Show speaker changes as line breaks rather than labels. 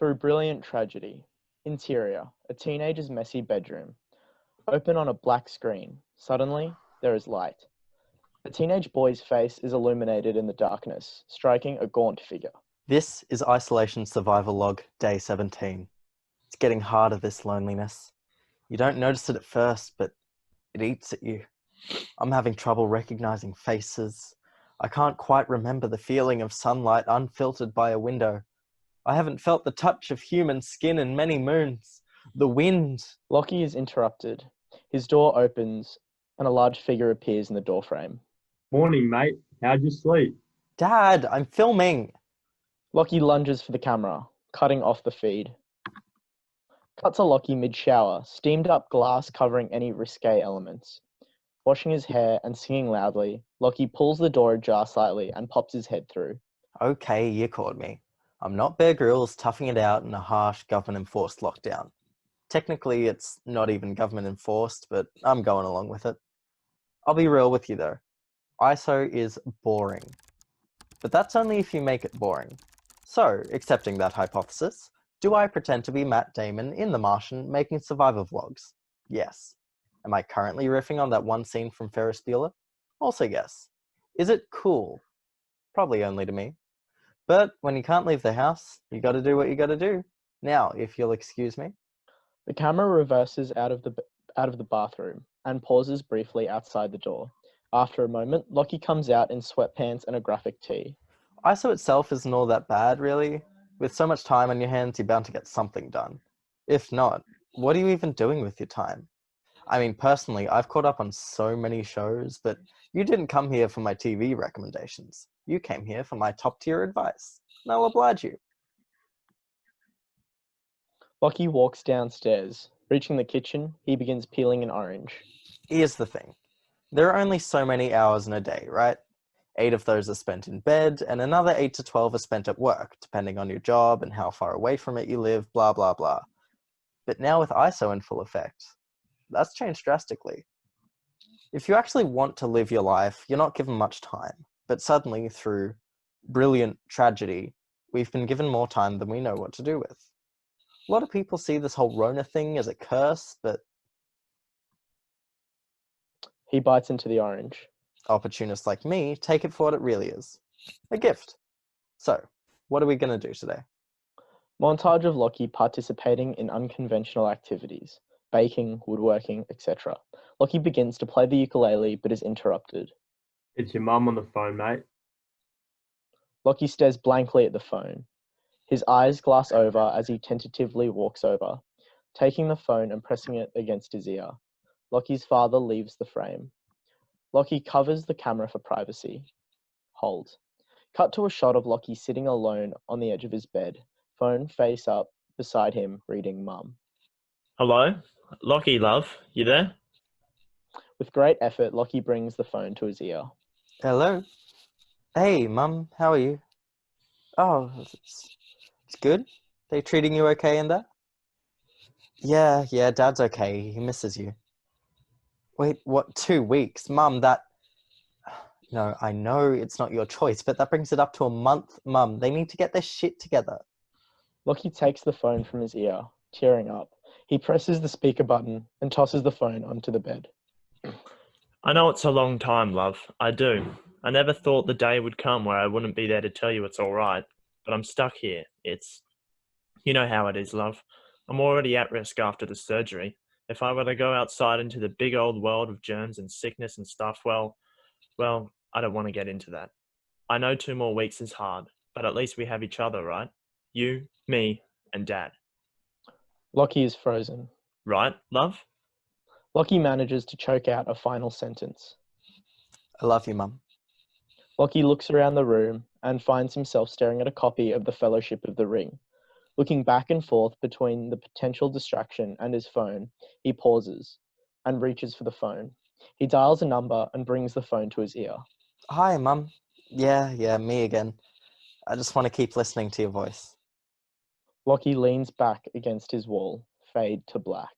Through brilliant tragedy. Interior, a teenager's messy bedroom. Open on a black screen. Suddenly, there is light. A teenage boy's face is illuminated in the darkness, striking a gaunt figure.
This is Isolation Survival Log, Day 17. It's getting harder, this loneliness. You don't notice it at first, but it eats at you. I'm having trouble recognizing faces. I can't quite remember the feeling of sunlight unfiltered by a window. I haven't felt the touch of human skin in many moons. The wind.
Lockie is interrupted. His door opens, and a large figure appears in the doorframe.
Morning, mate. How'd you sleep?
Dad, I'm filming.
Lockie lunges for the camera, cutting off the feed. Cut to Lockie mid-shower, steamed up glass covering any risque elements. Washing his hair and singing loudly, Lockie pulls the door ajar slightly and pops his head through.
Okay, you caught me. I'm not Bear Grylls toughing it out in a harsh government-enforced lockdown. Technically, it's not even government-enforced, but I'm going along with it. I'll be real with you though. ISO is boring. But that's only if you make it boring. So, accepting that hypothesis, do I pretend to be Matt Damon in The Martian making survivor vlogs? Yes. Am I currently riffing on that one scene from Ferris Bueller? Also yes. Is it cool? Probably only to me. But when you can't leave the house, you gotta do what you gotta do. Now, if you'll excuse me.
The camera reverses out of the bathroom and pauses briefly outside the door. After a moment, Lockie comes out in sweatpants and a graphic tee.
ISO itself isn't all that bad, really. With so much time on your hands, you're bound to get something done. If not, what are you even doing with your time? I mean, personally, I've caught up on so many shows, but you didn't come here for my TV recommendations. You came here for my top-tier advice. And I'll oblige you.
Lockie walks downstairs. Reaching the kitchen, he begins peeling an orange.
Here's the thing. There are only so many hours in a day, right? 8 of those are spent in bed, and another 8 to 12 are spent at work, depending on your job and how far away from it you live, blah, blah, blah. But now with ISO in full effect, that's changed drastically. If you actually want to live your life, you're not given much time. But suddenly, through brilliant tragedy, we've been given more time than we know what to do with. A lot of people see this whole Rona thing as a curse, but
He bites into the orange.
opportunists like me take it for what it really is. A gift. So, what are we going to do today?
Montage of Lockie participating in unconventional activities. Baking, woodworking, etc. Lockie begins to play the ukulele but is interrupted.
It's your mum on the phone, mate.
Lockie stares blankly at the phone. His eyes glass over as he tentatively walks over, taking the phone and pressing it against his ear. Lockie's father leaves the frame. Lockie covers the camera for privacy. Hold. Cut to a shot of Lockie sitting alone on the edge of his bed, phone face up beside him, reading Mum.
Hello? Lockie, love, you there?
With great effort, Lockie brings the phone to his ear.
Hello? Hey, Mum, how are you? Oh, it's good. They treating you okay in there? Yeah, Dad's okay. He misses you. Wait, what, 2 weeks? Mum, that... No, I know it's not your choice, but that brings it up to a month. Mum, they need to get their shit together.
Lockie takes the phone from his ear, tearing up. He presses the speaker button and tosses the phone onto the bed.
I know it's a long time, love. I do. I never thought the day would come where I wouldn't be there to tell you it's all right. But I'm stuck here. You know how it is, love. I'm already at risk after the surgery. If I were to go outside into the big old world of germs and sickness and stuff, well, I don't want to get into that. I know 2 more weeks is hard, but at least we have each other, right? You, me, and Dad.
Lockie is frozen.
Right, love?
Lockie manages to choke out a final sentence.
I love you, Mum.
Lockie looks around the room and finds himself staring at a copy of the Fellowship of the Ring. Looking back and forth between the potential distraction and his phone, he pauses and reaches for the phone. He dials a number and brings the phone to his ear.
Hi, Mum. Yeah, me again. I just want to keep listening to your voice.
Lockie leans back against his wall, fade to black.